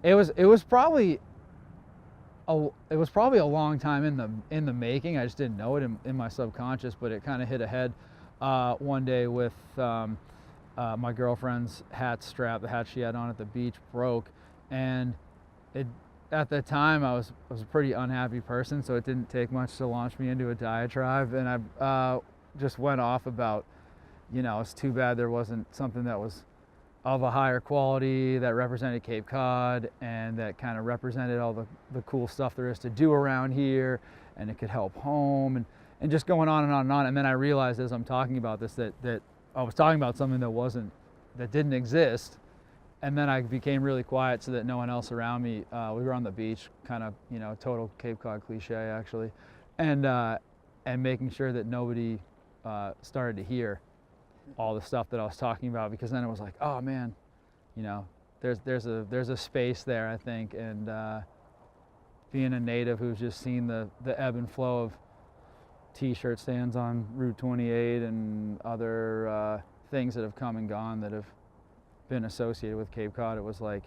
It was probably a long time in the making. I just didn't know it in my subconscious, but it kind of hit ahead one day with my girlfriend's hat strap. The hat she had on at the beach broke, and it at the time I was a pretty unhappy person, so it didn't take much to launch me into a diatribe, and I just went off about, it's too bad there wasn't something that was of a higher quality that represented Cape Cod and that kind of represented all the cool stuff there is to do around here, and it could help home, and just going on and on and on. And then I realized as I'm talking about this that I was talking about something that didn't exist. And then I became really quiet so that no one else around me, we were on the beach, kind of, total Cape Cod cliche actually, and making sure that nobody started to hear all the stuff that I was talking about, because then it was like, oh man, there's a space there, I think, and being a native who's just seen the ebb and flow of t-shirt stands on Route 28 and other things that have come and gone that have been associated with Cape Cod, it was like,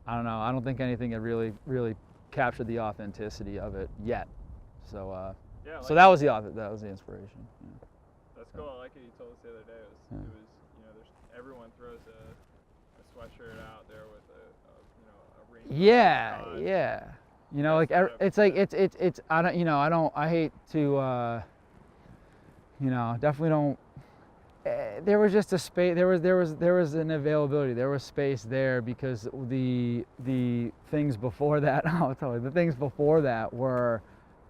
I don't know, I don't think anything had really captured the authenticity of it yet. So Yeah, so that was the inspiration. Yeah. That's cool. I like it. You told us the other day. It was there's everyone throws a sweatshirt out there with a rainbow. Yeah. It's I hate to definitely don't. There was just a space. There was an availability. There was space there because the things before that. I'll tell you, the things before that were.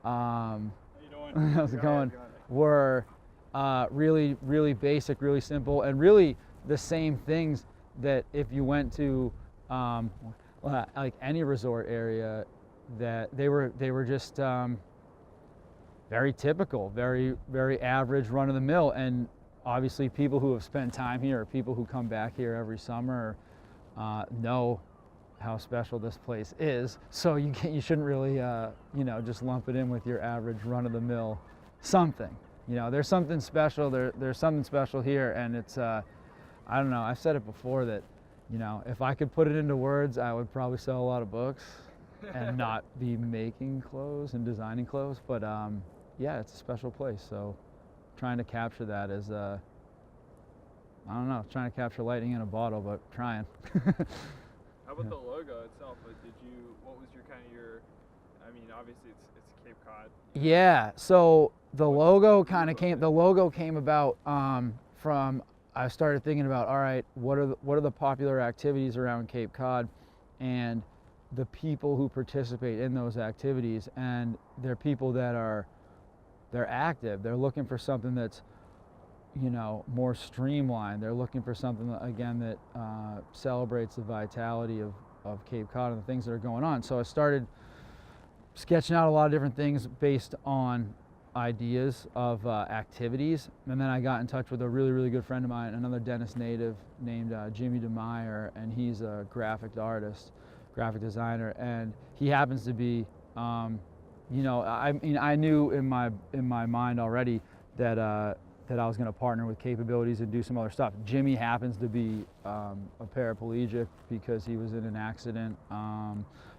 How you doing? How's it going? Go ahead. Were really basic, really simple, and really the same things that if you went to like any resort area, that they were just very typical, very average, run of the mill. And obviously people who have spent time here, or people who come back here every summer, know how special this place is. So you shouldn't really just lump it in with your average run of the mill something. There's something special. There's something special here, and it's I don't know. I've said it before that if I could put it into words, I would probably sell a lot of books and not be making clothes and designing clothes. But yeah, it's a special place. So trying to capture that as I don't know, trying to capture lightning in a bottle, but trying. How about the logo itself? Like, what was I mean, obviously it's Cape Cod. Yeah, so the logo came about from, I started thinking about, all right, what are the popular activities around Cape Cod, and the people who participate in those activities, and they're people they're active. They're looking for something that's more streamlined. They're looking for something that, again, that celebrates the vitality of Cape Cod and the things that are going on. So I started sketching out a lot of different things based on ideas of activities, and then I got in touch with a really good friend of mine, another Dennis native named Jimmy DeMeyer, and he's a graphic artist, graphic designer, and he happens to be I knew in my mind already that I was going to partner with Capabilities and do some other stuff. Jimmy happens to be a paraplegic because he was in an accident,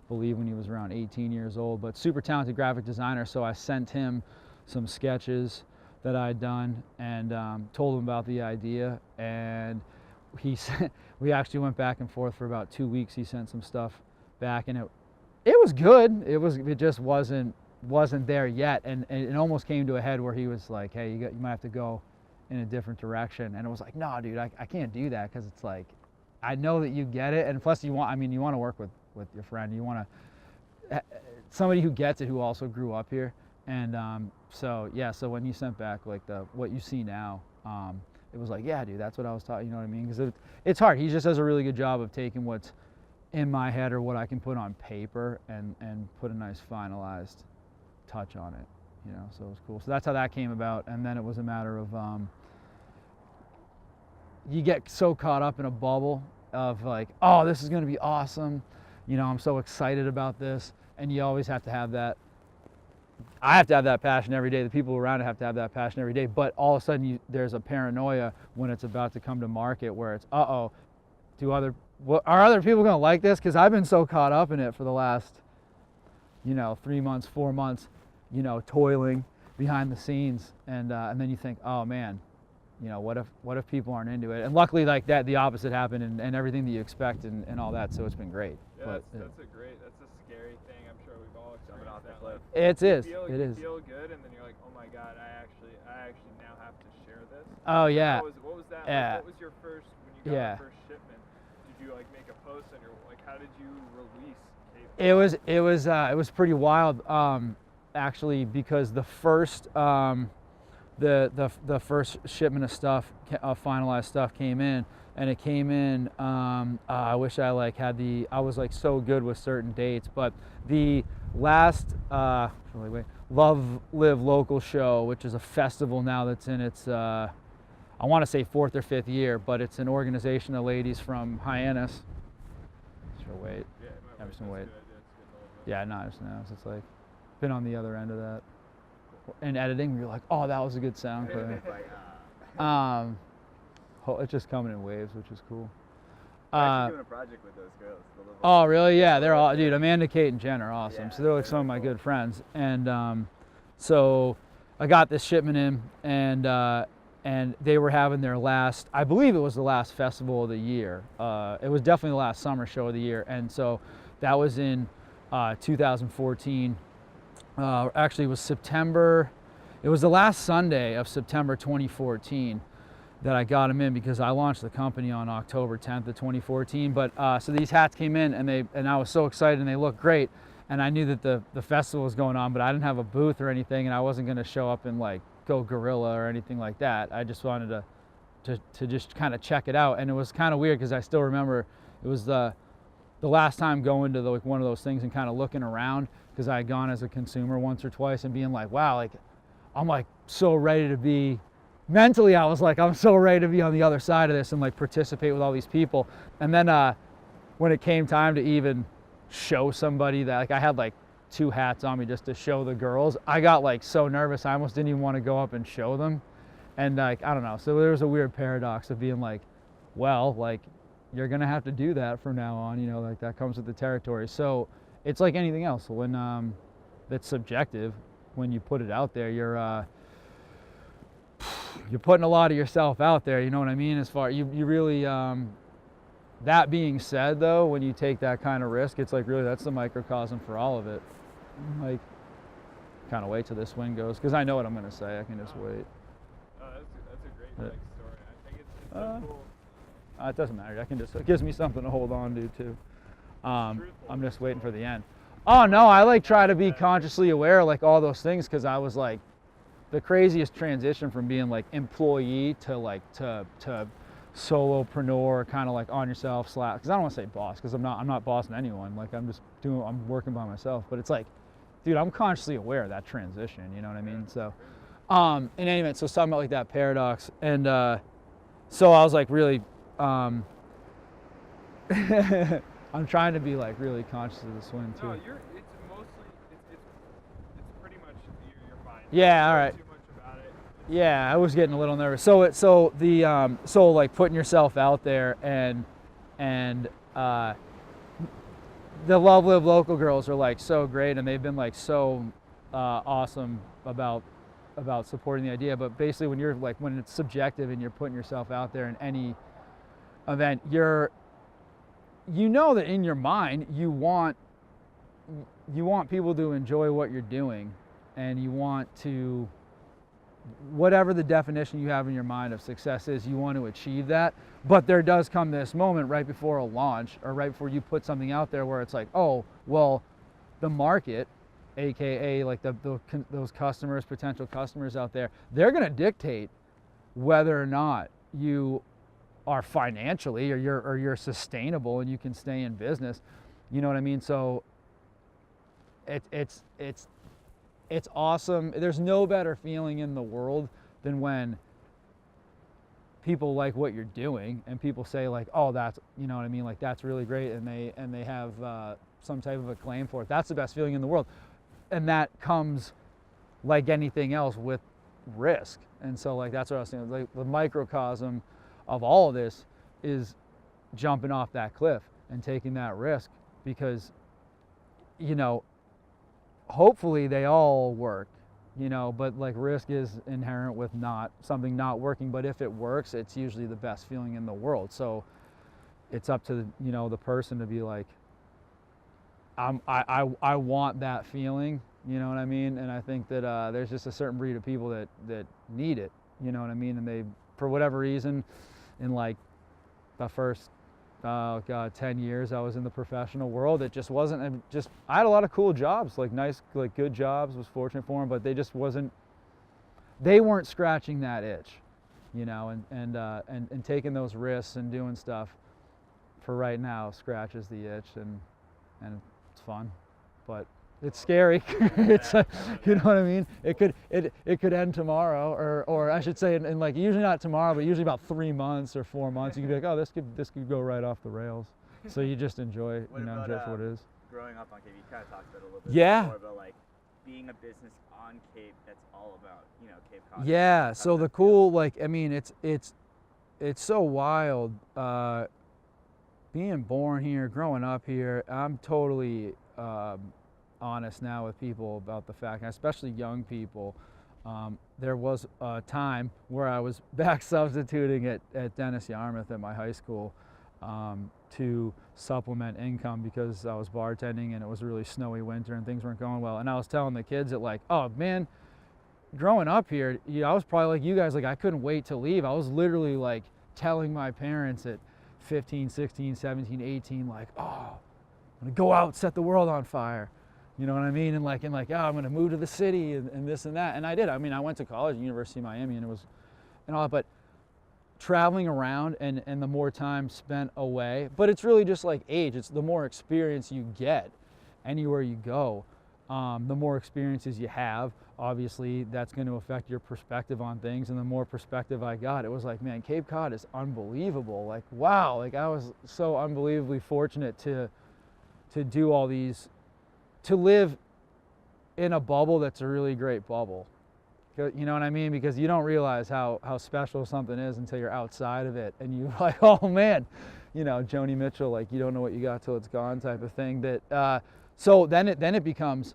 believe when he was around 18 years old, but super talented graphic designer. So I sent him some sketches that I'd done and told him about the idea, and we actually went back and forth for about 2 weeks. He sent some stuff back, and it was good. It just wasn't there yet, and it almost came to a head where he was like, hey, you might have to go in a different direction. And it was like, no dude, I can't do that, because it's like, I know that you get it, and plus you want to work with your friend. You want to somebody who gets it, who also grew up here. And so when you sent back like what you see now, it was like, yeah dude, that's what I was talking, you know what I mean? Because it's hard. He just does a really good job of taking what's in my head or what I can put on paper and put a nice finalized touch on it, so it was cool. So that's how that came about. And then it was a matter of you get so caught up in a bubble of like, oh, this is going to be awesome, I'm so excited about this, and you always have to have that. I have to have that passion every day. The people around it have to have that passion every day. But all of a sudden there's a paranoia when it's about to come to market, where it's, do other what are other people gonna like this? Because I've been so caught up in it for the last, 3 months, 4 months, toiling behind the scenes, and then you think, oh man, what if people aren't into it? And luckily, like that, the opposite happened, and everything that you expect and all that. So it's been great. Yeah, But, that's a scary thing. I'm sure we've all Jumping off experienced the that. cliff. Like, it is. You feel good, and then you're like, oh my god, I actually now have to share this. Oh yeah. What was that? Yeah. Like, what was your first when you got Yeah. your first shipment? Did you like make a post on your how did you release Cape? It was pretty wild, actually, because the first the first shipment of stuff, finalized stuff, came in, and it came in. I wish I I was like so good with certain dates, but the last Love Live Local show, which is a festival now that's in its I want to say 4th or 5th year, but it's an organization of ladies from Hyannis. Sure, wait. Yeah, Emerson that's Wade. a good idea. It's a good Yeah, not just now. It's like been on the other end of that. In editing, you're like, oh, that was a good sound clip. Like, It's just coming in waves, which is cool. I'm actually doing a project with those girls. Oh, really? Yeah, they're all, dude. Amanda, Kate, and Jen are awesome. Yeah, So they're like they're some of my cool. good friends. And so I got this shipment in, and they were having their last, I believe it was the last festival of the year. It was definitely the last summer show of the year. And so that was in 2014. Actually, it was September. It was the last Sunday of September 2014 that I got them in, because I launched the company on October 10th of 2014. But so these hats came in, and I was so excited, and they looked great. And I knew that the festival was going on, but I didn't have a booth or anything, and I wasn't going to show up and like go guerrilla or anything like that. I just wanted to just kind of check it out. And it was kind of weird, because I still remember it was the last time going to like one of those things and kind of looking around, because I had gone as a consumer once or twice and being like, wow, like I'm like so ready to be, mentally I was like, I'm so ready to be on the other side of this and like participate with all these people. And then when it came time to even show somebody that, like I had like 2 hats on me just to show the girls, I got like so nervous I almost didn't even want to go up and show them. And like, I don't know, so there was a weird paradox of being like, well, like you're gonna have to do that from now on, like that comes with the territory. So it's like anything else, when that's subjective. When you put it out there, you're putting a lot of yourself out there, you know what I mean? As far you really that being said, though, when you take that kind of risk, it's like really that's the microcosm for all of it. Like, kind of wait till this wind goes, because I know what I'm gonna say. I can just wait. That's a great like, story. I think it's so cool. It doesn't matter. It gives me something to hold on to too. Truthful. I'm just waiting for the end. Oh no, I like try to be consciously aware of like all those things, because I was like the craziest transition from being like employee to like to solopreneur, kind of like on yourself / because I don't want to say boss, because I'm not bossing anyone. Like I'm working by myself. But it's like, dude, I'm consciously aware of that transition. You know what I mean? So, in any event, so talking about like that paradox, and so I was like really. I'm trying to be like really conscious of the swing too. No, it's pretty much you're fine. Yeah, Don't all worry right. Too much about it. Yeah, I was getting a little nervous. So like putting yourself out there, and the Love Live Local girls are like so great, and they've been like so awesome about supporting the idea. But basically, when it's subjective and you're putting yourself out there in any event, that in your mind you want people to enjoy what you're doing, and you want to, whatever the definition you have in your mind of success is, you want to achieve that. But there does come this moment right before a launch, or right before you put something out there, where it's like, oh well, the market, aka like those customers, potential customers out there, they're going to dictate whether or not you are financially or you're sustainable and you can stay in business. You know what I mean? So it's awesome. There's no better feeling in the world than when people like what you're doing, and people say like, oh, that's, you know what I mean, like that's really great, and they have some type of acclaim for it. That's the best feeling in the world. And that comes, like anything else, with risk. And so like that's what I was saying, like the microcosm of all of this is jumping off that cliff and taking that risk, because, you know, hopefully they all work, you know, but like risk is inherent with something not working, but if it works, it's usually the best feeling in the world. So it's up to, you know, the person to be like, I want that feeling, you know what I mean? And I think that there's just a certain breed of people that need it, you know what I mean? And they, for whatever reason, in like the first 10 years I was in the professional world, it just wasn't, I had a lot of cool jobs, like nice, like good jobs, was fortunate for them, but they weren't scratching that itch, you know, and taking those risks and doing stuff for right now scratches the itch, and it's fun, but it's scary. It's you know what I mean? It could end tomorrow, or I should say, in like, usually not tomorrow, but usually about 3 months or 4 months, you could be like, oh, this could go right off the rails. So you just enjoy, enjoy for what it is. Growing up on Cape, you kind of talked about it a little bit. Yeah. Before, about like being a business on Cape that's all about, you know, Cape Cod. Yeah. So the cool, like, I mean, it's so wild. Being born here, growing up here, I'm totally honest now with people about the fact, and especially young people. There was a time where I was back substituting at Dennis Yarmouth at my high school to supplement income, because I was bartending and it was a really snowy winter and things weren't going well. And I was telling the kids that, like, oh man, growing up here, you know, I was probably like you guys, like I couldn't wait to leave. I was literally like telling my parents at 15, 16, 17, 18, like, oh, I'm gonna go out, set the world on fire. You know what I mean? And like, oh, I'm gonna move to the city and this and that. And I did. I mean, I went to college, University of Miami, and it was, and all that, but traveling around and the more time spent away, but it's really just like age. It's the more experience you get anywhere you go, the more experiences you have, obviously that's going to affect your perspective on things. And the more perspective I got, it was like, man, Cape Cod is unbelievable. Like, wow, like I was so unbelievably fortunate to do all these, to live in a bubble that's a really great bubble. You know what I mean? Because you don't realize how special something is until you're outside of it, and you're like, oh man, you know, Joni Mitchell, like, you don't know what you got till it's gone type of thing. That so then it becomes,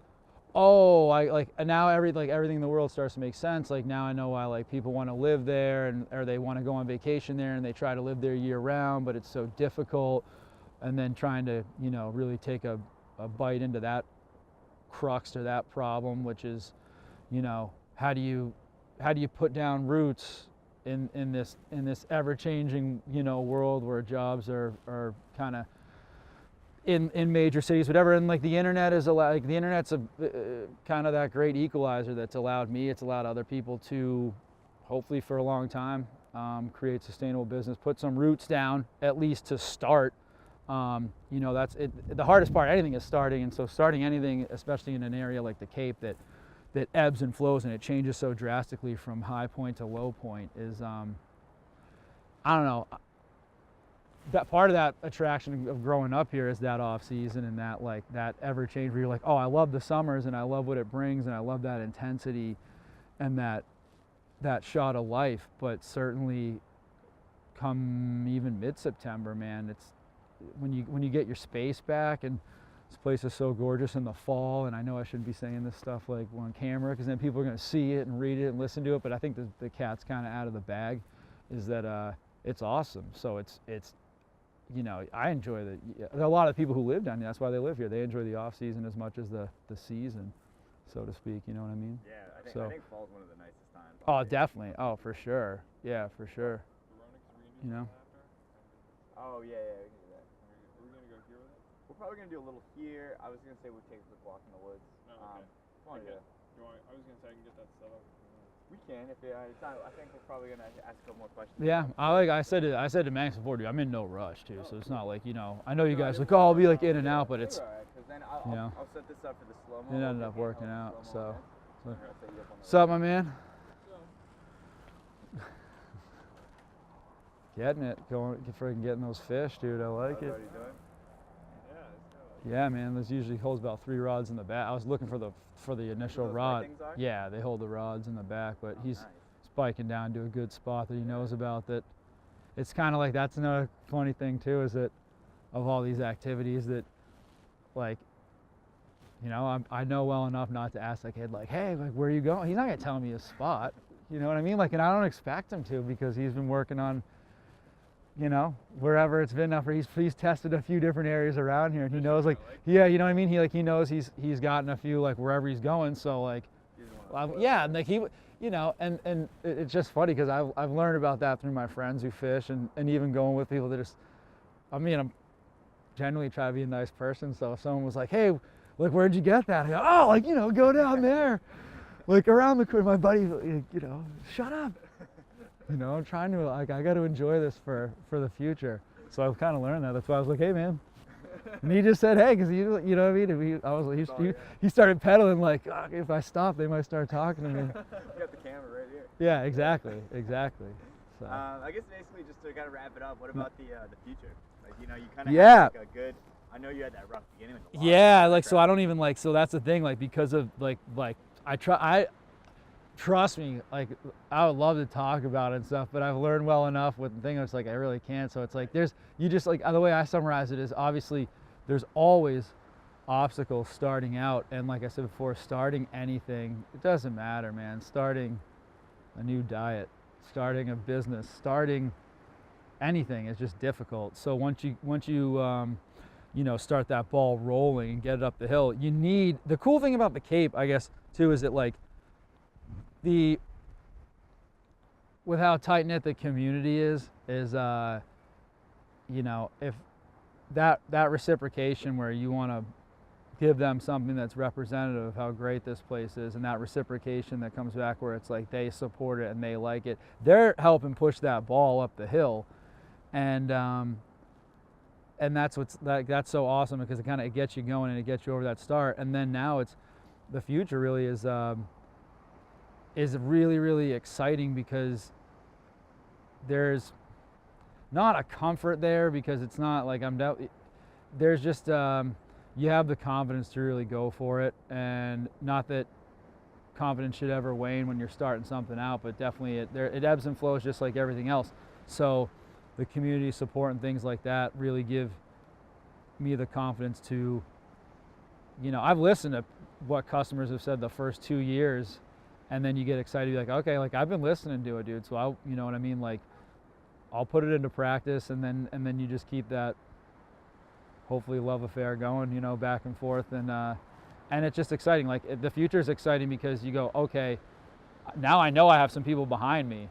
oh, I like, now everything in the world starts to make sense. Like, now I know why, like, people want to live there, or they want to go on vacation there, and they try to live there year round, but it's so difficult. And then trying to, you know, really take a bite into that crux to that problem, which is, you know, how do you put down roots in this ever-changing, you know, world where jobs are kind of in major cities, whatever. And like the internet is like the internet's a kind of that great equalizer that's allowed me, it's allowed other people to, hopefully for a long time, create sustainable business, put some roots down at least to start. You know, that's it. The hardest part of anything is starting, and so starting anything, especially in an area like the Cape that ebbs and flows and it changes so drastically from high point to low point, is I don't know, that part of that attraction of growing up here is that off season and that, like, that ever change where you're like, oh, I love the summers and I love what it brings and I love that intensity and that shot of life. But certainly come even mid-September, man, it's when you get your space back, and this place is so gorgeous in the fall. And I know I shouldn't be saying this stuff like on camera, because then people are going to see it and read it and listen to it, but I think the cat's kind of out of the bag, is that it's awesome. So it's you know, I enjoy there are a lot of people who live down here, that's why they live here. They enjoy the off season as much as the season, so to speak, you know what I mean? Yeah, I think fall's one of the nicest times. Oh, definitely. Oh, for sure. Yeah, for sure. You know? Oh, yeah, we can do that. Are we gonna go here with it? We're probably gonna do a little here. I was gonna say we'll take a quick walk in the woods. Oh, okay. Come on, yeah. I was gonna say I can get that set up. We can, if it's not, I think we're probably gonna ask a couple more questions. Yeah, I said to Max before, dude, I'm in no rush too, so it's not like, you know, I know you guys like, oh, I'll be like in and out, but it's, Because then you know, I'll set this up for the slow-mo. it ended up working out. So, I'm gonna set you up on the what's up, my man? Getting it, freaking getting those fish, dude. I like it. What are you doing? Yeah, let's go. Yeah, man. This usually holds about 3 rods in the back. I was looking for the initial those rod. things are? Yeah, they hold the rods in the back, but Oh, he's nice. spiking down to a good spot that he knows about. That it's kind of like, that's another funny thing too, is that of all these activities that, like, you know, I know well enough not to ask the kid, like, hey, like, where are you going? He's not gonna tell me his spot. You know what I mean? Like, and I don't expect him to, because he's been working on, you know, wherever it's been. He's tested a few different areas around here, and he knows, like, yeah, you know what I mean. He knows he's gotten a few, like, wherever he's going. So like, yeah, and like you know, and it's just funny because I've learned about that through my friends who fish, and even going with people that just, I mean, I'm generally try to be a nice person. So if someone was like, hey, like, where'd you get that? I go, oh, like, you know, go down there, like, around the corner. My buddy, you know, shut up. You know, I'm trying to, like, I got to enjoy this for the future. So I've kind of learned that. That's why I was like, hey, man. And he just said, hey, because you know what I mean? He started pedaling, like, oh, if I stop, they might start talking to me. You got the camera right here. Yeah, exactly. So. I guess basically, just to kind of wrap it up, what about the future? Like, you know, you kind of Yeah. had like a good, I know you had that rough beginning with the water. Yeah, like, so I don't even, like, so that's the thing, like, because of, like, trust me, like, I would love to talk about it and stuff, but I've learned well enough with the thing. It's like, I really can't. So it's like, you just, like, the way I summarize it is, obviously there's always obstacles starting out. And like I said before, starting anything, it doesn't matter, man. Starting a new diet, starting a business, starting anything is just difficult. So once you you know, start that ball rolling and get it up the hill, the cool thing about the Cape, I guess, too, is that, like, with how tight knit the community is you know, if that reciprocation where you want to give them something that's representative of how great this place is, and that reciprocation that comes back where it's like they support it and they like it, they're helping push that ball up the hill. And that's that's so awesome, because it gets you going and it gets you over that start. And then now the future really is really, really exciting, because there's not a comfort there, because it's not like there's just you have the confidence to really go for it. And not that confidence should ever wane when you're starting something out, but definitely it ebbs and flows just like everything else. So the community support and things like that really give me the confidence to, you know, I've listened to what customers have said the first 2 years, and then you get excited, to be like, okay, like, I've been listening to it, dude. So you know what I mean? Like, I'll put it into practice, and then you just keep that, hopefully, love affair going, you know, back and forth. And it's just exciting. Like, the future is exciting, because you go, okay, now I know I have some people behind me.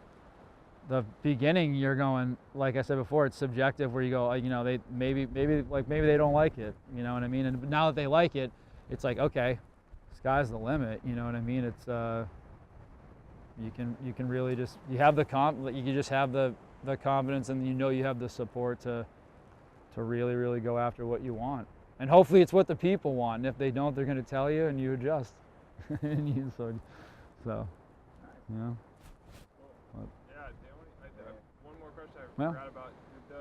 The beginning, you're going, like I said before, it's subjective, where you go, you know, they maybe they don't like it, you know what I mean? And now that they like it, it's like, okay, sky's the limit, you know what I mean? It's you can really just, you have you just have the confidence, and you know you have the support to really, really go after what you want. And hopefully it's what the people want. And if they don't, they're going to tell you, and you adjust. And so you know. One more question I Yeah. forgot about. You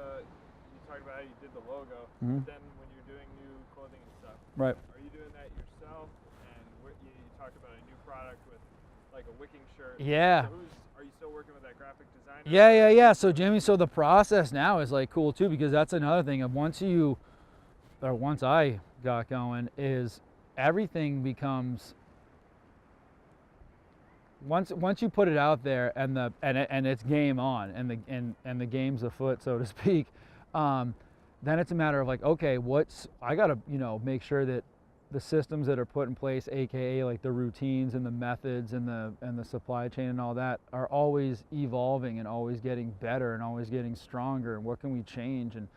talked about how you did the logo, Mhm. but then when you're doing new clothing and stuff, Right. are you doing that yourself? And you talked about a new product with like a wicking shirt. Yeah. So are you still working with that graphic designer? Yeah. So Jimmy, so the process now is like cool too, because that's another thing. And once I got going, is everything becomes, once you put it out there, and it's game on, and the game's afoot, so to speak, then it's a matter of like, okay, I gotta, you know, make sure that the systems that are put in place, aka like the routines and the methods and the supply chain and all that, are always evolving and always getting better and always getting stronger. And what can we change? And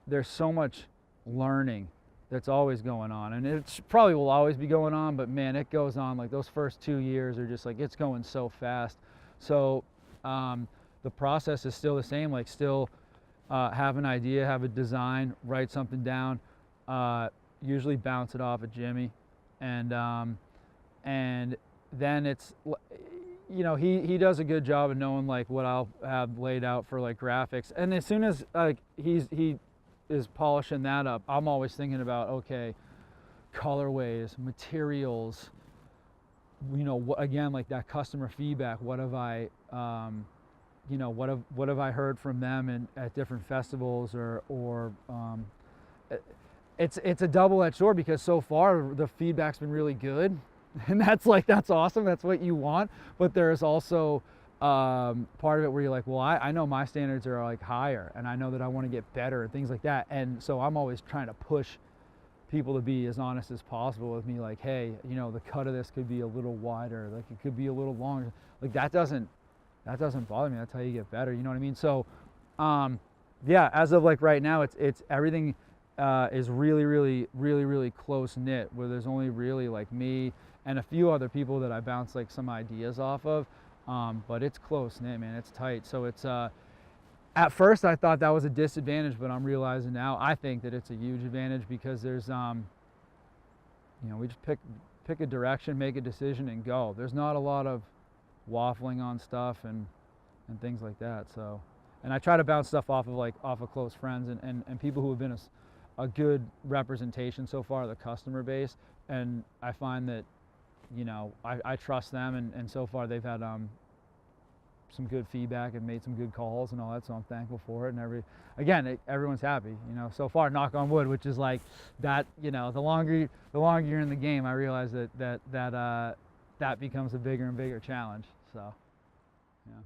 there's so much learning that's always going on, and it probably will always be going on, but man, it goes on. Like, those first 2 years are just like, it's going so fast. So the process is still the same, like, still have an idea, have a design, write something down, usually bounce it off at Jimmy, and then it's, you know, he does a good job of knowing like what I'll have laid out for like graphics. And as soon as like he is polishing that up, I'm always thinking about, okay, colorways, materials, you know, again, like that customer feedback. What have I you know, what have I heard from them and at different festivals, or it's a double-edged sword, because so far the feedback's been really good, and that's awesome. That's what you want. But there's also part of it where you're like, well, I know my standards are like higher, and I know that I want to get better and things like that. And so I'm always trying to push people to be as honest as possible with me, like, hey, you know, the cut of this could be a little wider, like it could be a little longer. Like that doesn't bother me. That's how you get better. You know what I mean? So, yeah, as of like right now, it's everything is really close knit, where there's only really like me and a few other people that I bounce like some ideas off of. But it's close knit, man. It's tight. So it's at first I thought that was a disadvantage, but I'm realizing now I think that it's a huge advantage, because there's you know, we just pick a direction, make a decision, and go. There's not a lot of waffling on stuff and things like that. So, and I try to bounce stuff off of close friends and people who have been a good representation so far of the customer base. And I find that, you know, I trust them, and so far they've had some good feedback and made some good calls and all that, so I'm thankful for it. And everyone's happy, you know, so far, knock on wood, which is like that, you know, the longer you're in the game, I realize that becomes a bigger and bigger challenge. So, yeah.